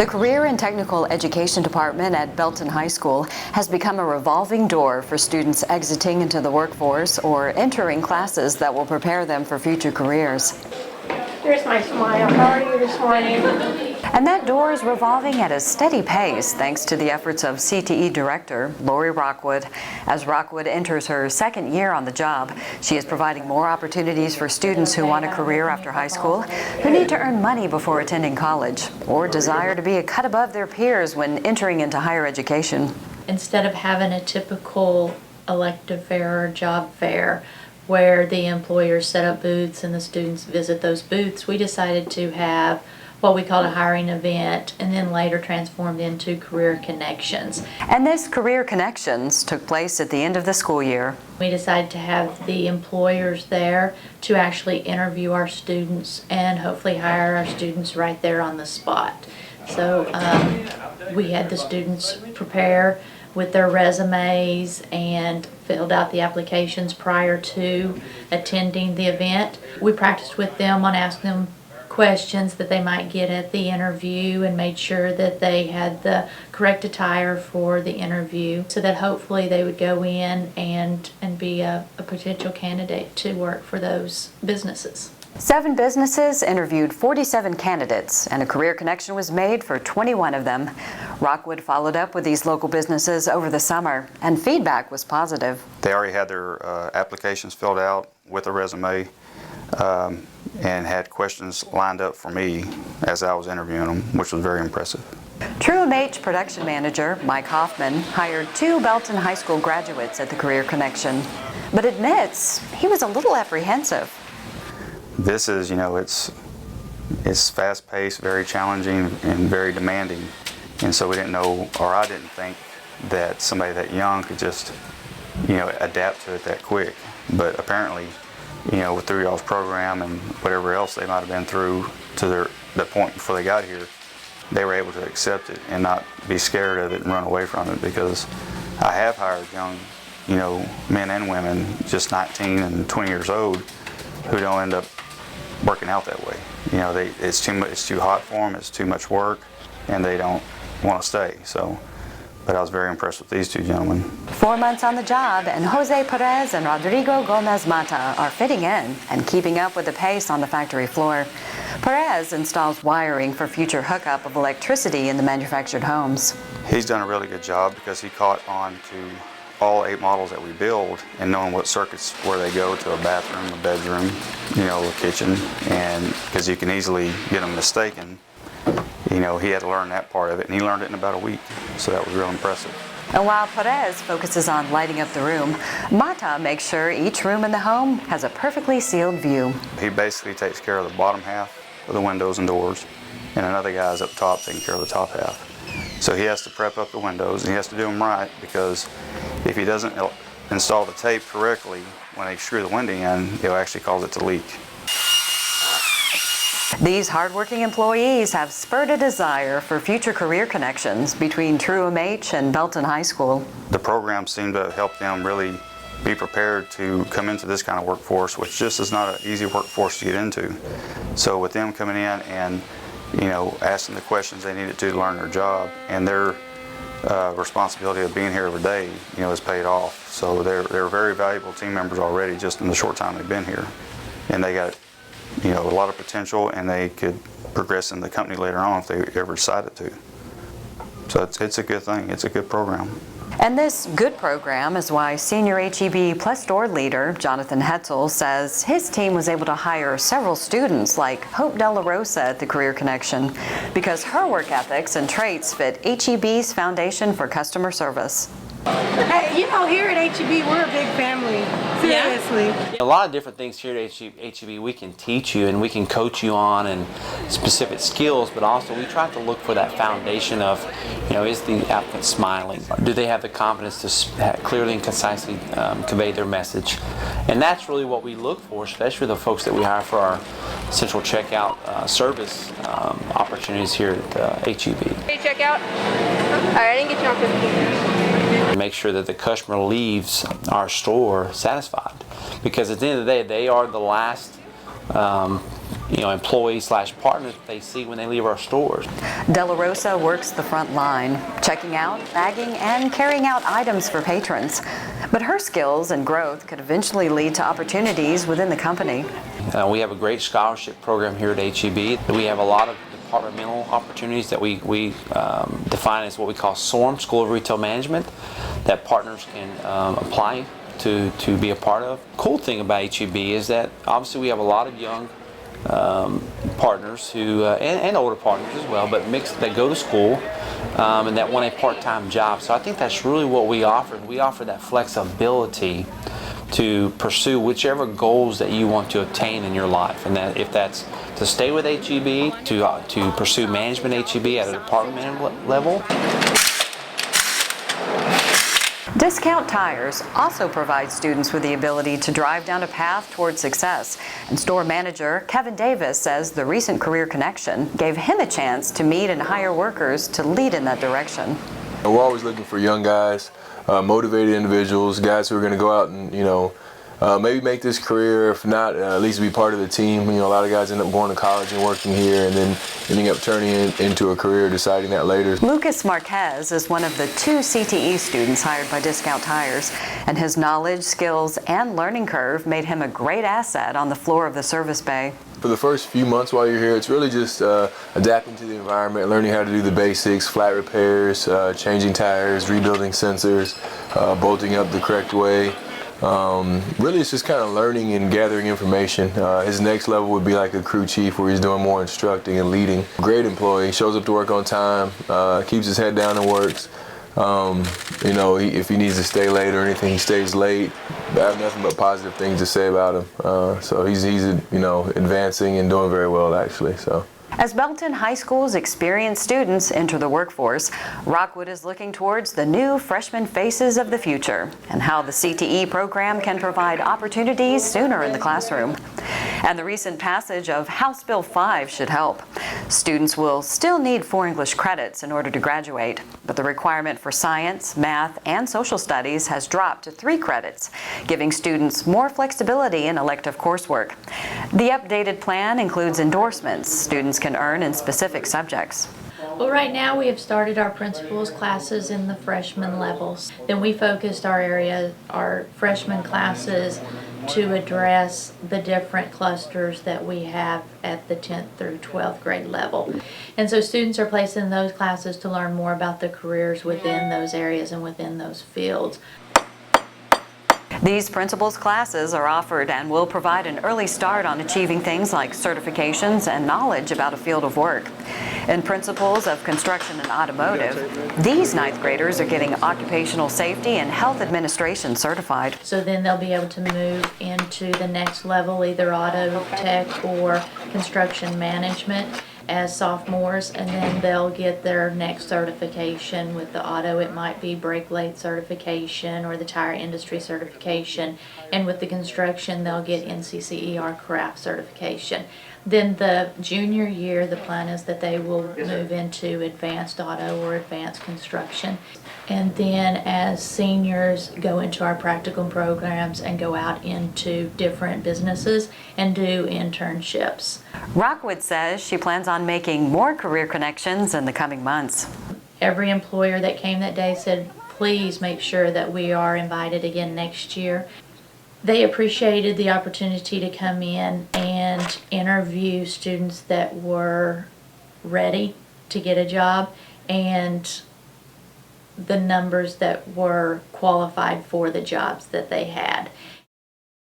The Career and Technical Education Department at Belton High School has become a revolving door for students exiting into the workforce or entering classes that will prepare them for future careers. Here's my smile. How are you this morning? And that door is revolving at a steady pace thanks to the efforts of CTE Director Lori Rockwood. As Rockwood enters her second year on the job, she is providing more opportunities for students who want a career after high school, who need to earn money before attending college, or desire to be a cut above their peers when entering into higher education. Instead of having a typical elective fair or job fair where the employers set up booths and the students visit those booths, we decided to have what we called a hiring event, and then later transformed into Career Connections. And this Career Connections took place at the end of the school year. We decided to have the employers there to actually interview our students and hopefully hire our students right there on the spot. So we had the students prepare with their resumes and filled out the applications prior to attending the event. We practiced with them on asking them questions that they might get at the interview and made sure that they had the correct attire for the interview so that hopefully they would go in and be a potential candidate to work for those businesses. 7 businesses interviewed 47 candidates, and a career connection was made for 21 of them. Rockwood followed up with these local businesses over the summer, and feedback was positive. They already had their applications filled out with a resume and had questions lined up for me as I was interviewing them, which was very impressive. TrueMH production manager Mike Hoffman hired 2 Belton High School graduates at the Career Connection, but admits he was a little apprehensive. This is, it's fast-paced, very challenging, and very demanding. And so we didn't know, or I didn't think, that somebody that young could just, adapt to it that quick. But apparently, through y'all's program and whatever else they might have been through to the point before they got here, they were able to accept it and not be scared of it and run away from it, because I have hired young, men and women, just 19 and 20 years old, who don't end up working out that way. It's too hot for them, it's too much work, and they don't want to stay. But I was very impressed with these 2 gentlemen. 4 months on the job, and Jose Perez and Rodrigo Gomez Mata are fitting in and keeping up with the pace on the factory floor. Perez installs wiring for future hookup of electricity in the manufactured homes. He's done a really good job because he caught on to all 8 models that we build and knowing what circuits, where they go to a bathroom, a bedroom, a kitchen, and because you can easily get them mistaken. He had to learn that part of it, and he learned it in about a week, so that was real impressive. And while Perez focuses on lighting up the room, Mata makes sure each room in the home has a perfectly sealed view. He basically takes care of the bottom half of the windows and doors, and another guy's up top taking care of the top half. So he has to prep up the windows, and he has to do them right, because if he doesn't install the tape correctly, when they screw the window in, it'll actually cause it to leak. These hardworking employees have spurred a desire for future career connections between TrueMH and Belton High School. The program seemed to help them really be prepared to come into this kind of workforce, which just is not an easy workforce to get into. So with them coming in and asking the questions they needed to learn their job, and their responsibility of being here every day, has paid off. So they're very valuable team members already, just in the short time they've been here, and they got a lot of potential, and they could progress in the company later on if they ever decided to. So it's a good thing. It's a good program. And this good program is why senior HEB Plus Door leader Jonathan Hetzel says his team was able to hire several students like Hope De La Rosa at the Career Connection, because her work ethics and traits fit HEB's foundation for customer service. Hey, here at HEB, we're a big family. Seriously. Yeah. A lot of different things here at HEB we can teach you and we can coach you on, and specific skills, but also we try to look for that foundation of, is the applicant smiling? Do they have the confidence to clearly and concisely convey their message? And that's really what we look for, especially the folks that we hire for our central checkout service opportunities here at HEB. Hey, checkout. All right, I didn't get you on 15. Make sure that the customer leaves our store satisfied, because at the end of the day, they are the last employees / partners that they see when they leave our stores. De La Rosa works the front line, checking out, bagging, and carrying out items for patrons. But her skills and growth could eventually lead to opportunities within the company. We have a great scholarship program here at HEB. We have a lot of departmental opportunities that we define as what we call SORM, School of Retail Management, that partners can apply to be a part of. Cool thing about HEB is that obviously we have a lot of young partners who and older partners as well, but mixed, that go to school and that want a part-time job. So I think that's really what we offer. We offer that flexibility to pursue whichever goals that you want to obtain in your life, and that if that's to stay with HEB, to pursue management HEB at a department level. Discount Tires also provides students with the ability to drive down a path toward success. And store manager Kevin Davis says the recent Career Connection gave him a chance to meet and hire workers to lead in that direction. We're always looking for young guys, motivated individuals, guys who are going to go out and, maybe make this career, if not, at least be part of the team. A lot of guys end up going to college and working here and then ending up turning into a career, deciding that later. Lucas Marquez is one of the 2 CTE students hired by Discount Tires, and his knowledge, skills, and learning curve made him a great asset on the floor of the service bay. For the first few months while you're here, it's really just adapting to the environment, learning how to do the basics, flat repairs, changing tires, rebuilding sensors, bolting up the correct way. Really, it's just kind of learning and gathering information. His next level would be like a crew chief, where he's doing more instructing and leading. Great employee, shows up to work on time, keeps his head down and works. If he needs to stay late or anything, he stays late. I have nothing but positive things to say about him. So he's advancing and doing very well, actually. So. As Belton High School's experienced students enter the workforce, Rockwood is looking towards the new freshman faces of the future and how the CTE program can provide opportunities sooner in the classroom. And the recent passage of House Bill 5 should help. Students will still need 4 English credits in order to graduate, but the requirement for science, math, and social studies has dropped to 3 credits, giving students more flexibility in elective coursework. The updated plan includes endorsements students can earn in specific subjects. Well, right now we have started our principals classes in the freshman levels. Then we focused our freshman classes to address the different clusters that we have at the 10th through 12th grade level. And so students are placed in those classes to learn more about the careers within those areas and within those fields. These principals classes are offered and will provide an early start on achieving things like certifications and knowledge about a field of work. In principles of construction and automotive, these 9th graders are getting occupational safety and health administration certified. So then they'll be able to move into the next level, either auto tech or construction management as sophomores, and then they'll get their next certification. With the auto, it might be brake blade certification or the tire industry certification, and with the construction, they'll get NCCER craft certification. Then the junior year, the plan is that they will move into advanced auto or advanced construction. And then as seniors go into our practical programs and go out into different businesses and do internships. Rockwood says she plans on making more career connections in the coming months. Every employer that came that day said, please make sure that we are invited again next year. They appreciated the opportunity to come in and interview students that were ready to get a job and the numbers that were qualified for the jobs that they had.